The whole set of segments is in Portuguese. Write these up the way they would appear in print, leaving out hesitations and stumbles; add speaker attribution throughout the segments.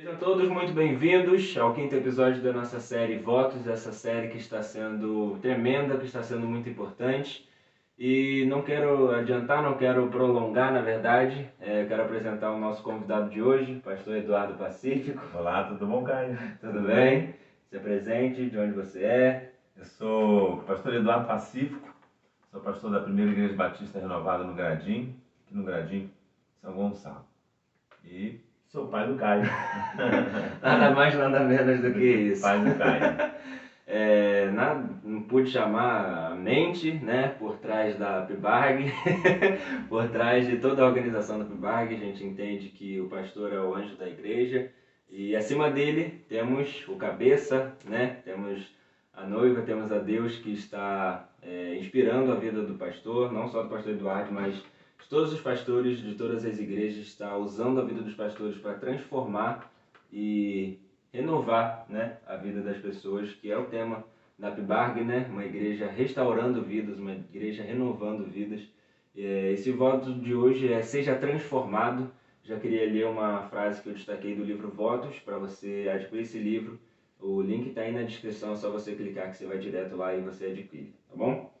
Speaker 1: Sejam todos muito bem-vindos ao quinto episódio da nossa série Votos, essa série que está sendo tremenda, que está sendo muito importante. E não quero adiantar, não quero prolongar, na verdade. Quero apresentar o nosso convidado de hoje, pastor Eduardo Pacífico.
Speaker 2: Olá, tudo bom, Caio?
Speaker 1: Tudo bem? Se apresente, de onde você é?
Speaker 2: Eu sou o pastor Eduardo Pacífico, sou pastor da Primeira Igreja Batista Renovada no Gradim, aqui no Gradim, São Gonçalo. E sou pai do Caio.
Speaker 1: Nada mais, nada menos do que isso.
Speaker 2: Pai do Caio.
Speaker 1: Não pude chamar a mente, né, por trás da PIBARG, por trás de toda a organização da PIBARG. A gente entende que o pastor é o anjo da igreja e acima dele temos o cabeça, né, temos a noiva, temos a Deus que está inspirando a vida do pastor, não só do pastor Eduardo, mas de todos os pastores, de todas as igrejas, está usando a vida dos pastores para transformar e renovar, né, a vida das pessoas, que é o tema da PIBARG, né, uma igreja restaurando vidas, uma igreja renovando vidas. Esse voto de hoje é seja transformado. Já queria ler uma frase que eu destaquei do livro Votos, para você adquirir esse livro. O link está aí na descrição, é só você clicar que você vai direto lá e você adquire, tá bom?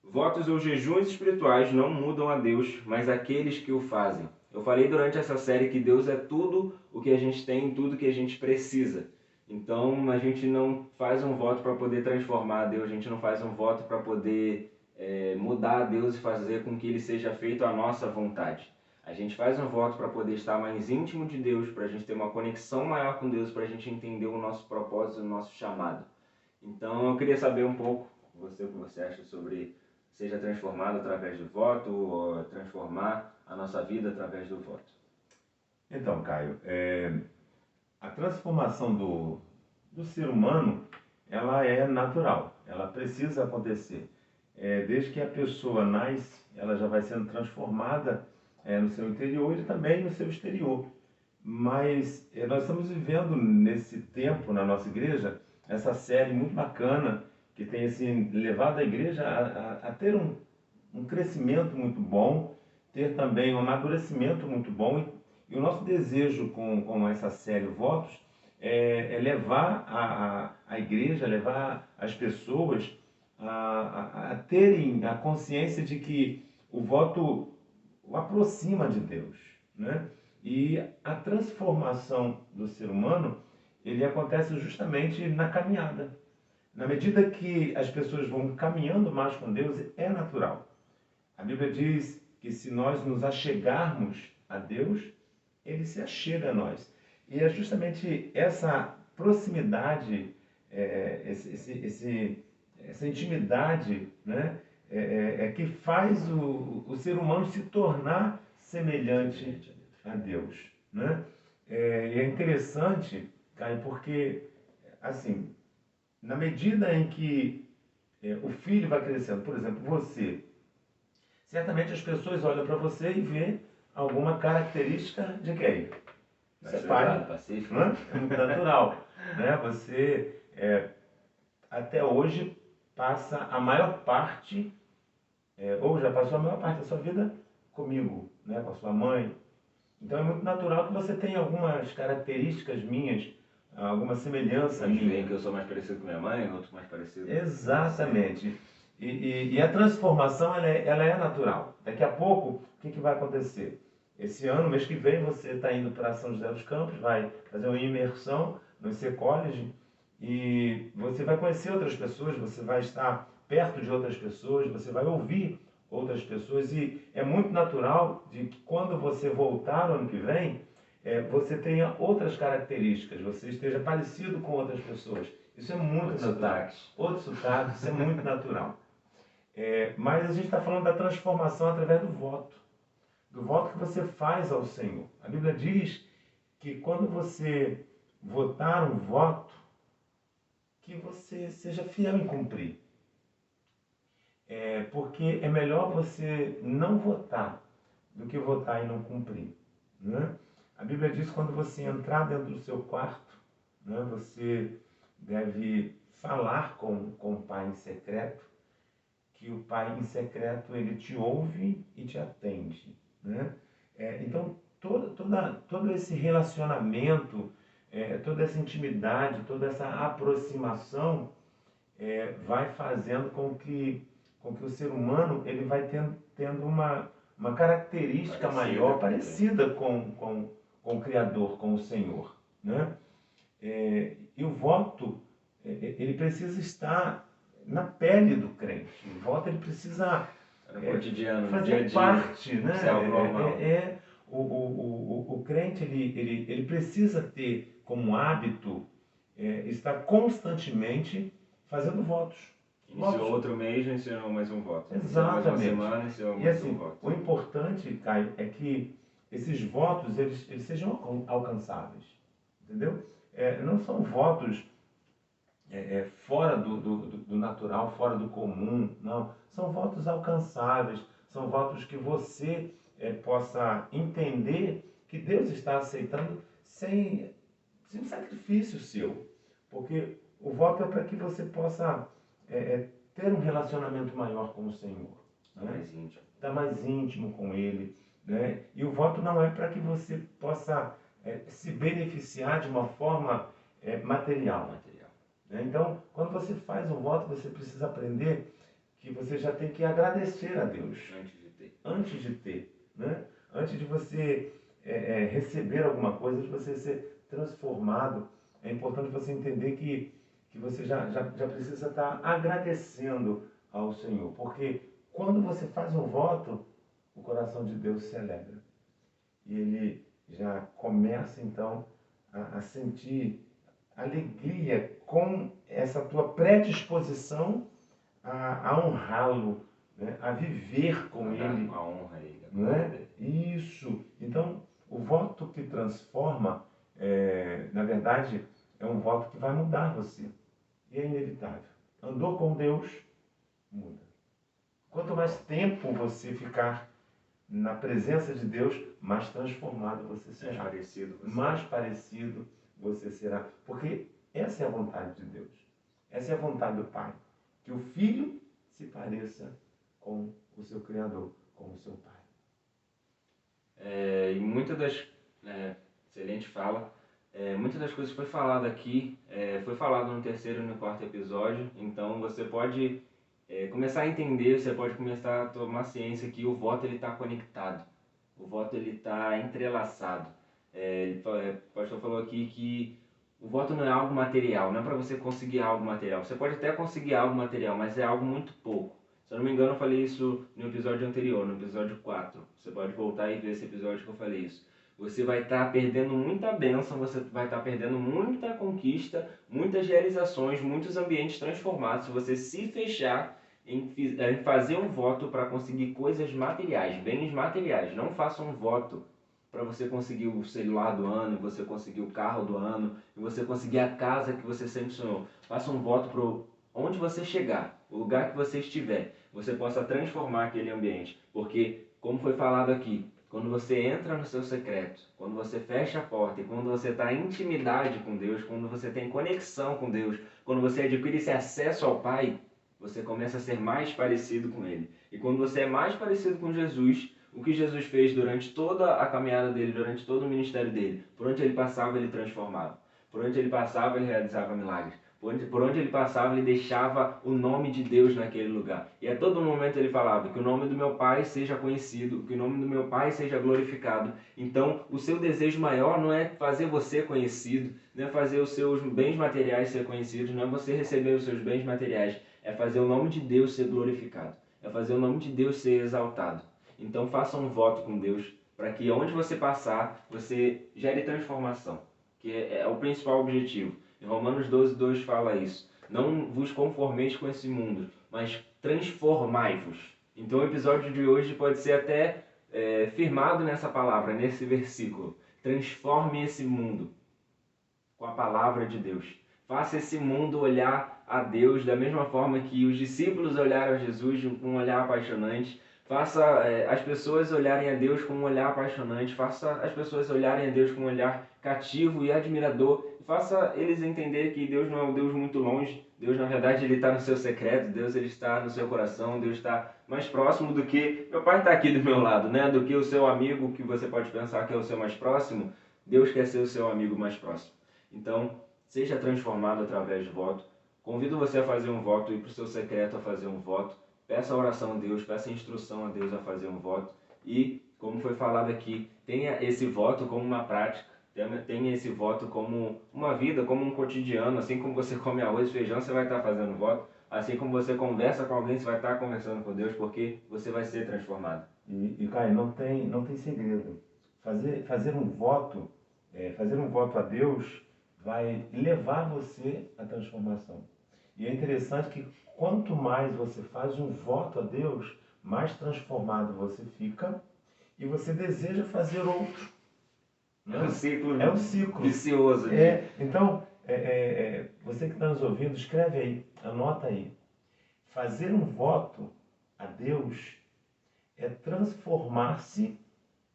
Speaker 1: Votos ou jejuns espirituais não mudam a Deus, mas aqueles que o fazem. Eu falei durante essa série que Deus é tudo o que a gente tem, tudo que a gente precisa. Então a gente não faz um voto para poder transformar a Deus, a gente não faz um voto para poder mudar a Deus e fazer com que Ele seja feito à nossa vontade. A gente faz um voto para poder estar mais íntimo de Deus, para a gente ter uma conexão maior com Deus, para a gente entender o nosso propósito, o nosso chamado. Então eu queria saber um pouco, o que você acha sobre seja transformado através do voto ou transformar a nossa vida através do voto.
Speaker 2: Então, Caio, a transformação do ser humano, ela é natural, ela precisa acontecer. Desde que a pessoa nasce, ela já vai sendo transformada no seu interior e também no seu exterior. Mas nós estamos vivendo nesse tempo, na nossa igreja, essa série muito bacana, que tem assim, levado a igreja a ter um crescimento muito bom, ter também um amadurecimento muito bom. E o nosso desejo com essa série Votos é levar a igreja, levar as pessoas a terem a consciência de que o voto o aproxima de Deus, né? E a transformação do ser humano, ele acontece justamente na caminhada. Na medida que as pessoas vão caminhando mais com Deus, é natural. A Bíblia diz que se nós nos achegarmos a Deus, Ele se achega a nós. E é justamente essa proximidade, essa intimidade, né, que faz o ser humano se tornar semelhante a Deus, né? E é interessante, Caio, porque, assim, na medida em que o filho vai crescendo, por exemplo, você, certamente as pessoas olham para você e vê alguma característica de quem? Você é pai,
Speaker 1: Pacífico.
Speaker 2: né? É muito natural, né? Você, até hoje, passa a maior parte, ou já passou a maior parte da sua vida comigo, né? Com a sua mãe. Então é muito natural que você tenha algumas características minhas, alguma semelhança minha.
Speaker 1: Veem que eu sou mais parecido com minha mãe, outros mais parecidos.
Speaker 2: Exatamente. E a transformação ela é natural. Daqui a pouco, o que vai acontecer? Esse ano, mês que vem, você está indo para São José dos Campos, vai fazer uma imersão no IC College e você vai conhecer outras pessoas, você vai estar perto de outras pessoas, você vai ouvir outras pessoas e é muito natural de que quando você voltar no ano que vem, você tenha outras características, você esteja parecido com outras pessoas. Isso é muito natural. Outros sotaques, isso é muito natural. Mas a gente está falando da transformação através do voto que você faz ao Senhor. A Bíblia diz que quando você votar um voto, que você seja fiel em cumprir. Porque é melhor você não votar do que votar e não cumprir, né? A Bíblia diz que quando você entrar dentro do seu quarto, né, você deve falar com o Pai em secreto, que o Pai em secreto ele te ouve e te atende, né? Então todo esse relacionamento toda essa intimidade, toda essa aproximação vai fazendo com que o ser humano ele vai tendo uma característica maior, parecida com o Criador, com o Senhor, né? E o voto, ele precisa estar na pele do crente. O voto ele precisa
Speaker 1: cotidiano,
Speaker 2: fazer
Speaker 1: dia a dia,
Speaker 2: parte, né?
Speaker 1: normal.
Speaker 2: O crente ele precisa ter como hábito estar constantemente fazendo votos.
Speaker 1: Iniciou outro mês, iniciou mais um voto.
Speaker 2: Exatamente.
Speaker 1: Mais uma semana, iniciou mais um voto.
Speaker 2: O importante, Caio, é que esses votos eles sejam alcançáveis, entendeu? Não são votos fora do natural, fora do comum, não. São votos alcançáveis, são votos que você possa entender que Deus está aceitando sem um sacrifício seu. Porque o voto é para que você possa ter um relacionamento maior com o Senhor.
Speaker 1: Mais íntimo.
Speaker 2: Estar mais íntimo com Ele. Né? E o voto não é para que você possa se beneficiar de uma forma material. Né? Então, quando você faz um voto, você precisa aprender que você já tem que agradecer a Deus. Antes de ter. Né? Antes de você receber alguma coisa, de você ser transformado, é importante você entender que você já precisa estar agradecendo ao Senhor. Porque quando você faz um voto, o coração de Deus se alegra. E Ele já começa, então, a sentir alegria com essa tua predisposição a honrá-lo, né? A viver com Ele.
Speaker 1: A honra a Ele.
Speaker 2: Não é? Isso. Então, o voto que transforma, na verdade, é um voto que vai mudar você. E é inevitável. Andou com Deus, muda. Quanto mais tempo você ficar na presença de Deus, mais transformado você será. Mais parecido você será. Porque essa é a vontade de Deus. Essa é a vontade do Pai. Que o Filho se pareça com o seu Criador, com o seu Pai.
Speaker 1: E muitas das... excelente fala. Muitas das coisas que foi falado aqui, foi falado no terceiro e no quarto episódio. Então você pode começar a entender, você pode começar a tomar ciência que o voto está conectado. O voto está entrelaçado. O pastor falou aqui que o voto não é algo material, não é para você conseguir algo material. Você pode até conseguir algo material, mas é algo muito pouco. Se eu não me engano, eu falei isso no episódio anterior, no episódio 4. Você pode voltar e ver esse episódio que eu falei isso. Você vai estar perdendo muita bênção, você vai estar perdendo muita conquista, muitas realizações, muitos ambientes transformados, se você se fechar em fazer um voto para conseguir coisas materiais, bens materiais. Não faça um voto para você conseguir o celular do ano, você conseguir o carro do ano, e você conseguir a casa que você sempre sonhou. Faça um voto para onde você chegar, o lugar que você estiver, você possa transformar aquele ambiente. Porque, como foi falado aqui, quando você entra no seu secreto, quando você fecha a porta e quando você está em intimidade com Deus, quando você tem conexão com Deus, quando você adquire esse acesso ao Pai, você começa a ser mais parecido com Ele. E quando você é mais parecido com Jesus, o que Jesus fez durante toda a caminhada dele, durante todo o ministério dele, por onde ele passava, ele transformava. Por onde ele passava, ele realizava milagres. Por onde ele passava, ele deixava o nome de Deus naquele lugar. E a todo momento ele falava que o nome do meu Pai seja conhecido, que o nome do meu Pai seja glorificado. Então, o seu desejo maior não é fazer você conhecido, não é fazer os seus bens materiais ser conhecidos, não é você receber os seus bens materiais, é fazer o nome de Deus ser glorificado, é fazer o nome de Deus ser exaltado. Então, faça um voto com Deus para que onde você passar, você gere transformação, que é o principal objetivo. Em Romanos 12:2 fala isso. Não vos conformeis com esse mundo, mas transformai-vos. Então o episódio de hoje pode ser até firmado nessa palavra, nesse versículo. Transforme esse mundo com a palavra de Deus. Faça esse mundo olhar a Deus da mesma forma que os discípulos olharam a Jesus com um olhar apaixonante. Faça as pessoas olharem a Deus com um olhar apaixonante. Faça as pessoas olharem a Deus com um olhar cativo e admirador. Faça eles entenderem que Deus não é um Deus muito longe. Deus, na verdade, Ele está no seu secreto. Deus, Ele está no seu coração. Deus está mais próximo do que... Meu pai está aqui do meu lado, né? Do que o seu amigo, que você pode pensar que é o seu mais próximo. Deus quer ser o seu amigo mais próximo. Então, seja transformado através do voto. Convido você a fazer um voto, ir para o seu secreto a fazer um voto. Peça a oração a Deus, peça a instrução a Deus a fazer um voto. E, como foi falado aqui, tenha esse voto como uma prática. Tenha esse voto como uma vida, como um cotidiano. Assim como você come arroz e feijão, você vai estar fazendo voto. Assim como você conversa com alguém, você vai estar conversando com Deus, porque você vai ser transformado.
Speaker 2: Caio, não tem segredo. Fazer um voto, fazer um voto a Deus vai levar você à transformação. E é interessante que quanto mais você faz um voto a Deus, mais transformado você fica e você deseja fazer outro.
Speaker 1: É um ciclo,
Speaker 2: é um ciclo
Speaker 1: vicioso.
Speaker 2: Então, você que está nos ouvindo, escreve aí, anota aí. Fazer um voto a Deus é transformar-se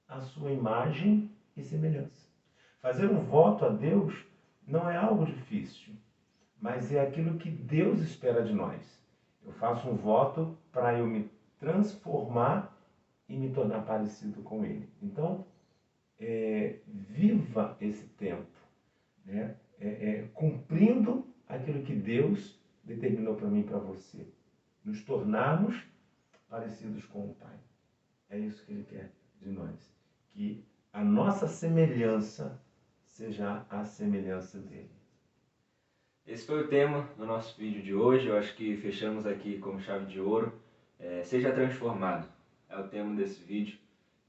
Speaker 2: à sua imagem e semelhança. Fazer um voto a Deus não é algo difícil, mas é aquilo que Deus espera de nós. Eu faço um voto para eu me transformar e me tornar parecido com Ele. Então, viva esse tempo, né? Cumprindo aquilo que Deus determinou para mim e para você. Nos tornarmos parecidos com o Pai. É isso que Ele quer de nós. Que a nossa semelhança seja a semelhança dEle.
Speaker 1: Esse foi o tema do nosso vídeo de hoje. Eu acho que fechamos aqui com chave de ouro. Seja transformado. É o tema desse vídeo.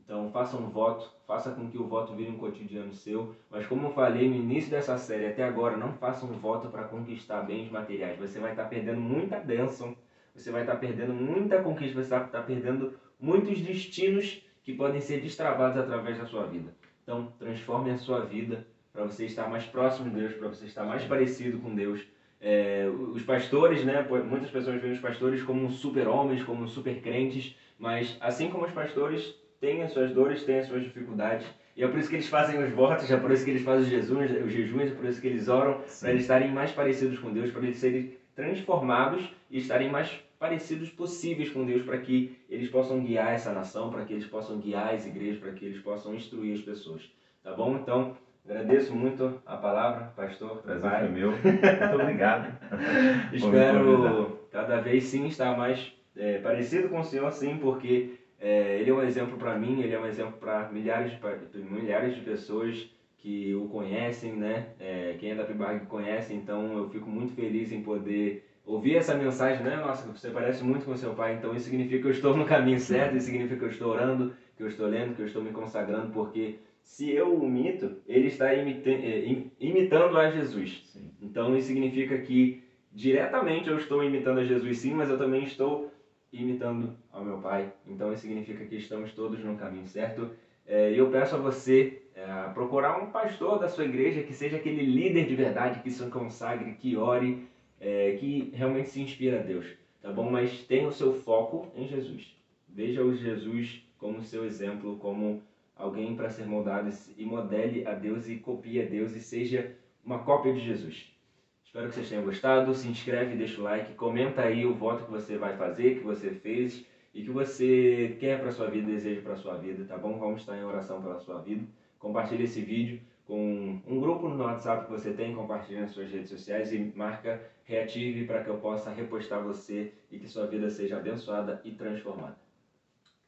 Speaker 1: Então faça um voto, faça com que o voto vire um cotidiano seu. Mas como eu falei no início dessa série até agora, não faça um voto para conquistar bens materiais. Você vai estar perdendo muita bênção, você vai estar perdendo muita conquista, você vai estar perdendo muitos destinos que podem ser destravados através da sua vida. Então transforme a sua vida para você estar mais próximo de Deus, para você estar mais parecido com Deus. Os pastores, né? Muitas pessoas veem os pastores como super-homens, como super-crentes, mas assim como os pastores têm as suas dores, têm as suas dificuldades, e é por isso que eles fazem os votos, é por isso que eles fazem os jejuns, é por isso que eles oram, para eles estarem mais parecidos com Deus, para eles serem transformados e estarem mais parecidos possíveis com Deus, para que eles possam guiar essa nação, para que eles possam guiar as igrejas, para que eles possam instruir as pessoas. Tá bom? Então, agradeço muito a palavra, pastor.
Speaker 2: Prazer foi meu. Muito obrigado.
Speaker 1: Espero cada vez sim estar mais parecido com o Senhor, sim, porque Ele é um exemplo para mim, Ele é um exemplo para milhares de pessoas que o conhecem, né? Quem é da PIBARG conhece, então eu fico muito feliz em poder ouvir essa mensagem, né? Nossa, você parece muito com seu pai, então isso significa que eu estou no caminho certo, isso significa que eu estou orando, que eu estou lendo, que eu estou me consagrando, porque se eu o imito, ele está imitando a Jesus.
Speaker 2: Sim.
Speaker 1: Então isso significa que diretamente eu estou imitando a Jesus, sim, mas eu também estou imitando ao meu Pai. Então isso significa que estamos todos no caminho certo. E eu peço a você procurar um pastor da sua igreja que seja aquele líder de verdade, que se consagre, que ore, que realmente se inspira a Deus, tá bom? Mas tenha o seu foco em Jesus. Veja o Jesus como seu exemplo, como alguém para ser moldado, e modele a Deus e copie a Deus e seja uma cópia de Jesus. Espero que vocês tenham gostado. Se inscreve, deixa o like, comenta aí o voto que você vai fazer, que você fez e que você quer para sua vida, deseja para sua vida, tá bom? Vamos estar em oração pela sua vida. Compartilhe esse vídeo com um grupo no WhatsApp que você tem, compartilhe nas suas redes sociais e marca Reative para que eu possa repostar você e que sua vida seja abençoada e transformada.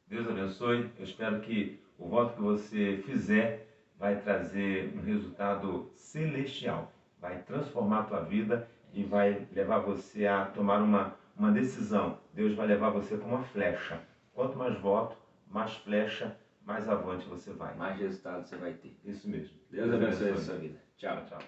Speaker 2: Deus abençoe. Eu espero que o voto que você fizer vai trazer um resultado celestial. Vai transformar a tua vida e vai levar você a tomar uma decisão. Deus vai levar você como uma flecha. Quanto mais voto, mais flecha, mais avante você vai.
Speaker 1: Mais resultado você vai ter.
Speaker 2: Isso mesmo.
Speaker 1: Deus abençoe a sua vida. Tchau, tchau.